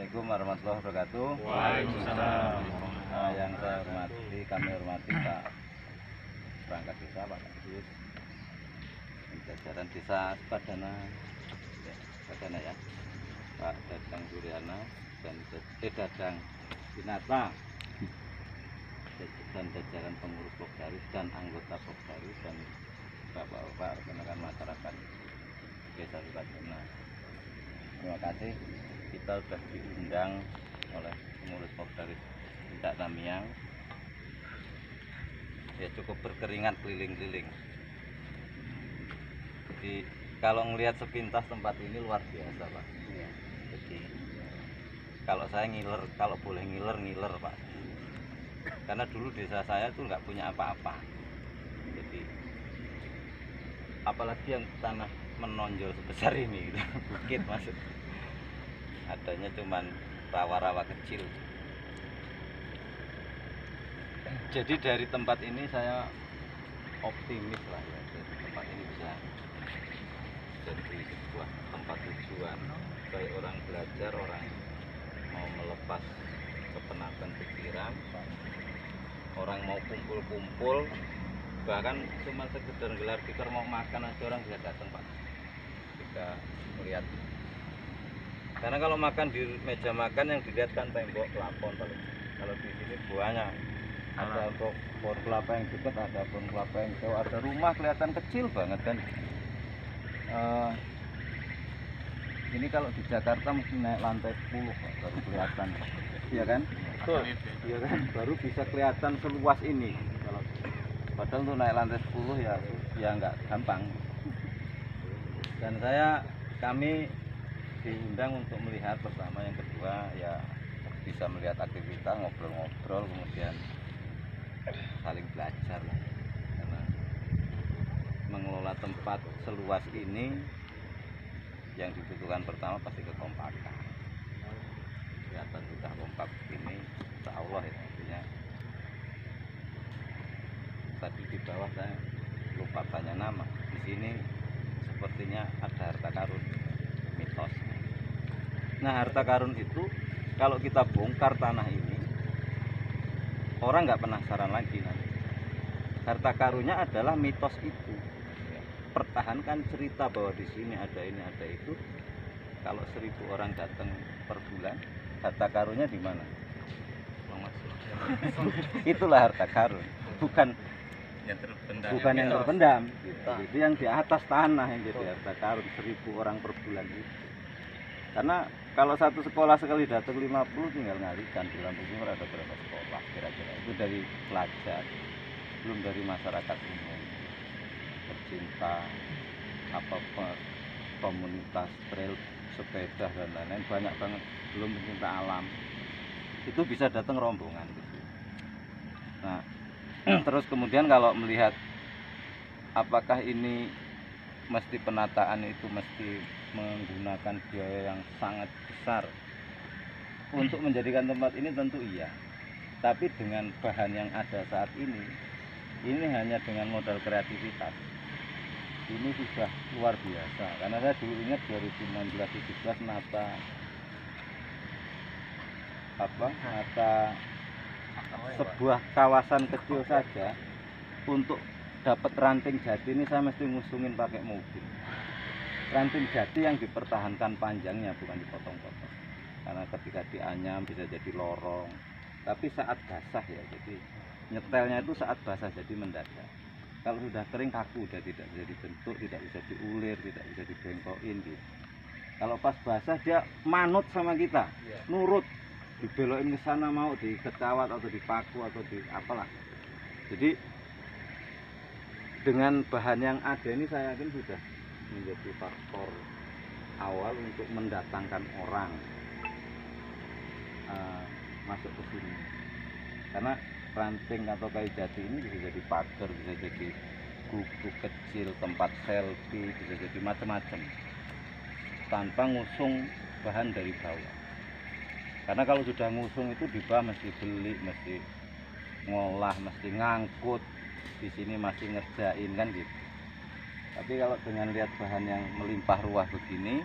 Assalamualaikum warahmatullahi wabarakatuh. Waalaikumsalam. Yang saya hormati, kami hormati Pak perangkat desa, Pak Kadus, jajaran desa Padana, ya, Pak Dadang Suryana dan Dadang Binata, dan jajaran pengurus Pokdaris dan anggota Pokdaris dan bapak-bapak rekan-rekan masyarakat Desa Padana. Terima kasih, kita sudah diundang oleh pengurus Pokdaris Tidak Tamiang. Ya cukup berkeringat keliling-keliling. Jadi kalau ngelihat sepintas tempat ini luar biasa, Pak. Ya. Jadi kalau saya ngiler, kalau boleh ngiler Pak. Karena dulu desa saya tuh nggak punya apa-apa. Jadi apalagi yang tanah menonjol sebesar ini, gitu. Bukit maksud. Adanya cuman rawa-rawa kecil. Jadi dari tempat ini saya optimis lah ya, dari tempat ini bisa jadi sebuah tempat tujuan baik orang belajar, orang mau melepas kepenatan pikiran, orang mau kumpul-kumpul, bahkan cuma sekedar gelar tikar mau makan aja orang bisa datang, Pak, ketika melihat. Karena kalau makan di meja makan yang dilihat kan tembok, plafon, kalau di sini buahnya ada untuk pohon kelapa yang dekat, ada pohon kelapa yang jauh, ada rumah kelihatan kecil banget kan. Ini kalau di Jakarta mesti naik lantai 10 Pak, baru kelihatan, iya kan? Betul. Iya kan, baru bisa kelihatan seluas ini. Kalau padahal untuk naik lantai 10 ya nggak gampang. Dan kami diundang untuk melihat pertama, yang kedua ya bisa melihat aktivitas, ngobrol-ngobrol, kemudian saling belajar lah. Karena mengelola tempat seluas ini yang dibutuhkan pertama pasti kekompakan. Kelihatan sudah kompak ini, insya Allah ya, artinya. Tadi di bawah saya lupa tanya nama. Di sini sepertinya ada harta karun, mitos. Nah, harta karun itu kalau kita bongkar tanah ini, orang nggak penasaran lagi nanti. Harta karunnya adalah mitos itu. Pertahankan cerita bahwa di sini ada ini, ada itu. Kalau 1000 orang datang per bulan, harta karunnya di mana? Itulah harta karun, bukan yang terpendam. Gitu. Jadi yang di atas tanah yang jadi harta karun, 1000 orang per bulan itu. Karena kalau satu sekolah sekali datang 50, tinggal ngalikan di Lampung Timur ada berapa sekolah kira-kira. Itu dari pelajar, belum dari masyarakat umum, pecinta komunitas trail, sepeda dan lain-lain, banyak banget, belum pecinta alam. Itu bisa datang rombongan gitu. Nah, terus kemudian kalau melihat apakah ini mesti penataan itu mesti menggunakan biaya yang sangat besar untuk menjadikan tempat ini, tentu iya. Tapi dengan bahan yang ada saat ini hanya dengan modal kreativitas, ini sudah luar biasa. Karena saya dulu ingat 2016-17 nata sebuah kawasan kecil saja, untuk dapat ranting jati ini saya mesti ngusungin pakai mobil. Ranting jati yang dipertahankan panjangnya, bukan dipotong-potong. Karena ketika dianyam bisa jadi lorong. Tapi saat basah ya, jadi nyetelnya itu saat basah, jadi mendadak. Kalau sudah kering kaku, udah tidak bisa dibentuk, tidak bisa diulir, tidak bisa dibengkokin gitu. Kalau pas basah dia manut sama kita, nurut, dibelokin ke sana, mau dikecawat atau dipaku atau di apalah. Jadi dengan bahan yang ada ini saya yakin sudah menjadi faktor awal untuk mendatangkan orang masuk ke sini. Karena ranting atau kayu jati ini bisa jadi pagar, bisa jadi gubuk kecil, tempat selfie, bisa jadi macam-macam tanpa ngusung bahan dari bawah. Karena kalau sudah ngusung itu di bawah mesti beli, mesti ngolah, mesti ngangkut, di sini masih ngerjain kan gitu. Tapi kalau dengan lihat bahan yang melimpah ruah begini,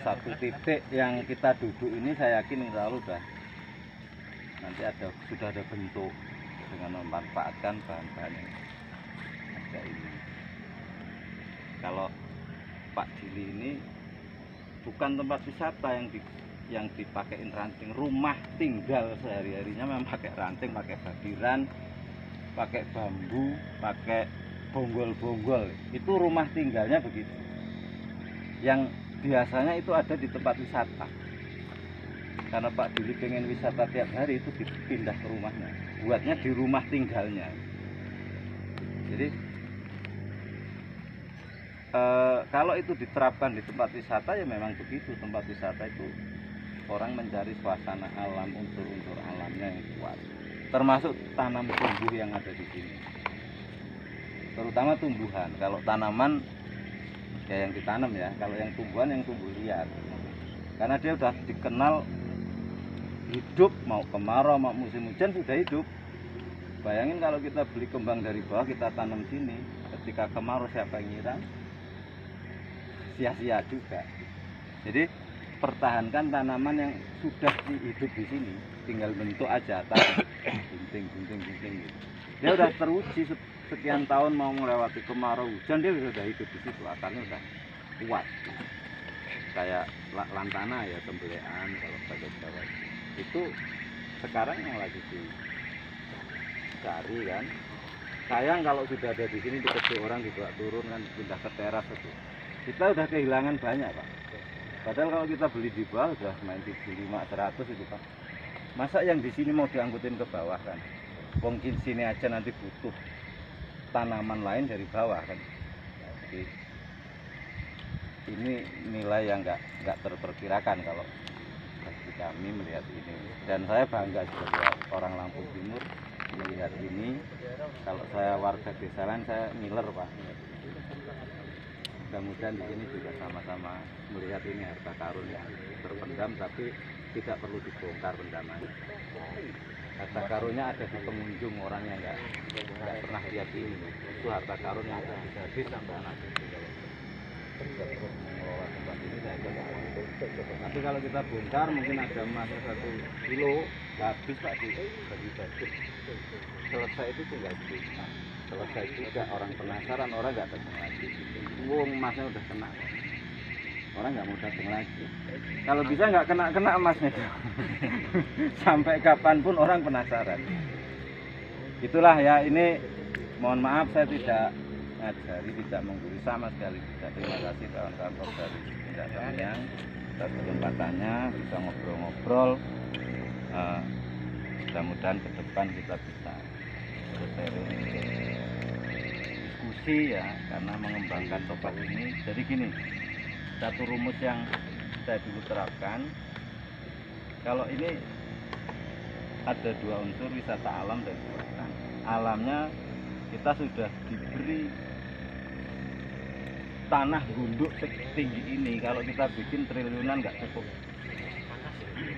satu titik yang kita duduk ini saya yakin insya Allah nanti sudah ada bentuk dengan memanfaatkan bahan-bahan yang ada ini. Kalau Pak Dili ini bukan tempat wisata yang dipakein ranting, rumah tinggal sehari-harinya memang pakai ranting, pakai badiran, pakai bambu, pakai bonggol-bonggol. Itu rumah tinggalnya begitu. Yang biasanya itu ada di tempat wisata. Karena Pak Dili pengen wisata tiap hari, itu dipindah ke rumahnya, buatnya di rumah tinggalnya. Jadi kalau itu diterapkan di tempat wisata ya memang begitu. Tempat wisata itu orang mencari suasana alam, unsur-unsur alamnya yang kuat, termasuk tanam tumbuh yang ada di sini, terutama tumbuhan. Kalau tanaman ya yang ditanam ya, kalau yang tumbuhan yang tumbuh liar, karena dia sudah dikenal hidup, mau kemarau mau musim hujan sudah hidup. Bayangin kalau kita beli kembang dari bawah kita tanam sini, ketika kemarau siapa yang nyiram? Sia-sia juga. Jadi pertahankan tanaman yang sudah hidup di sini, tinggal bentuk aja gunting gitu. Dia udah teruji sekian tahun, mau melewati kemarau hujan dia sudah hidup di situ, akarnya udah kuat. Kayak lantana ya, tembelean kalau bahasa Jawa. Itu sekarang yang lagi dicari kan. Sayang kalau sudah ada di sini diketik orang, dibawa turun kan, pindah ke teras itu. Kita udah kehilangan banyak, Pak. Padahal kalau kita beli di bawah udah main 75, 100 itu, Pak. Masa yang di sini mau diangkutin ke bawah kan? Mungkin sini aja nanti butuh tanaman lain dari bawah kan. Jadi ini nilai yang nggak terperkirakan kalau bagi kami melihat ini. Dan saya bangga sebagai orang Lampung Timur melihat ini. Kalau saya warga desa lain saya ngiler, Pak. Mudah-mudahan di sini juga sama-sama melihat ini harta karun yang terpendam, tapi tidak perlu dibongkar pendamannya. Harta karunnya ada di pengunjung, orang yang nggak pernah lihat ini. Itu harta karun yang ada bisa habis sampai anak cucu. Kalau tidak mengelola tempat ini saya tidak. Tapi kalau kita bongkar mungkin ada emas 1 kilo habis, Pak, bagi-bagi. Selesai itu tinggal sedikit. Selesai juga, orang penasaran, orang nggak datang lagi. Emasnya udah kena, orang nggak mau datang lagi. Kalau bisa nggak kena emasnya. Sampai kapanpun orang penasaran. Itulah ya, ini mohon maaf saya tidak ngajari, tidak menggurui sama sekali. Terima kasih kawan-kawan dari Tindak Samyang atas kesempatannya bisa ngobrol-ngobrol. Mudah-mudahan ke depan kita bisa diskusi ya, karena mengembangkan topak ini. Jadi gini, satu rumus yang saya dulu terapkan, kalau ini ada 2 unsur, wisata alam dan buatan. Alamnya kita sudah diberi tanah gunduk setinggi ini, kalau kita bikin triliunan nggak cukup.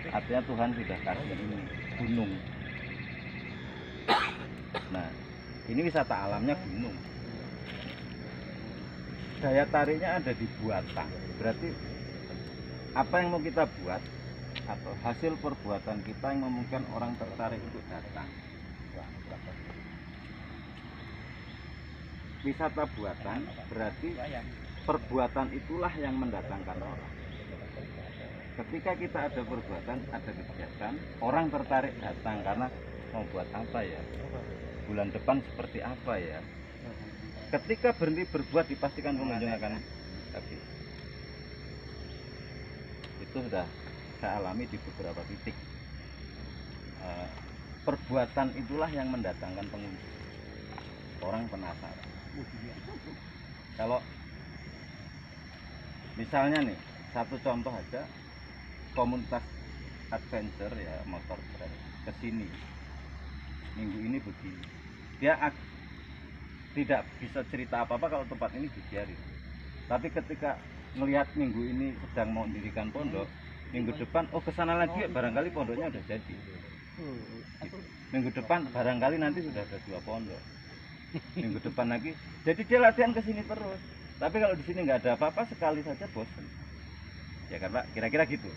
Artinya Tuhan sudah kasih ini gunung. Nah, ini wisata alamnya gunung. Daya tariknya ada di buatan. Berarti apa yang mau kita buat atau hasil perbuatan kita yang memungkinkan orang tertarik untuk datang. Wisata buatan berarti perbuatan itulah yang mendatangkan orang. Ketika kita ada perbuatan, ada kegiatan, orang tertarik datang karena mau buat apa ya? Bulan depan seperti apa ya? Ketika berhenti berbuat, dipastikan pengunjung akan habis. Itu sudah saya alami di beberapa titik. Perbuatan itulah yang mendatangkan pengunjung. Orang penasaran. Kalau misalnya nih, satu contoh aja, komunitas adventure ya, motor trail kesini minggu ini begini, dia tidak bisa cerita apa-apa kalau tempat ini dibiarin. Tapi ketika melihat minggu ini sedang mau mendirikan pondok, minggu depan kesana lagi, barangkali pondoknya udah jadi. Minggu depan barangkali nanti sudah ada 2 pondok. Minggu depan lagi, jadi dia latihan kesini terus. Tapi kalau di sini nggak ada apa-apa, sekali saja bosan. Ya kan Pak, kira-kira gitu.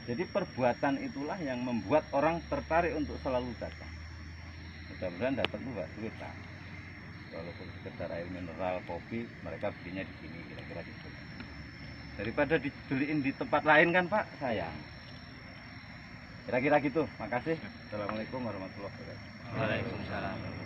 Jadi perbuatan itulah yang membuat orang tertarik untuk selalu datang. Mudah-mudahan datang tuh nggak duit Pak. Walaupun sekedar air mineral, kopi, mereka belinya di sini, kira-kira gitu. Daripada dibeliin di tempat lain kan Pak, sayang. Kira-kira gitu. Makasih. Assalamualaikum warahmatullahi wabarakatuh. Waalaikumsalam.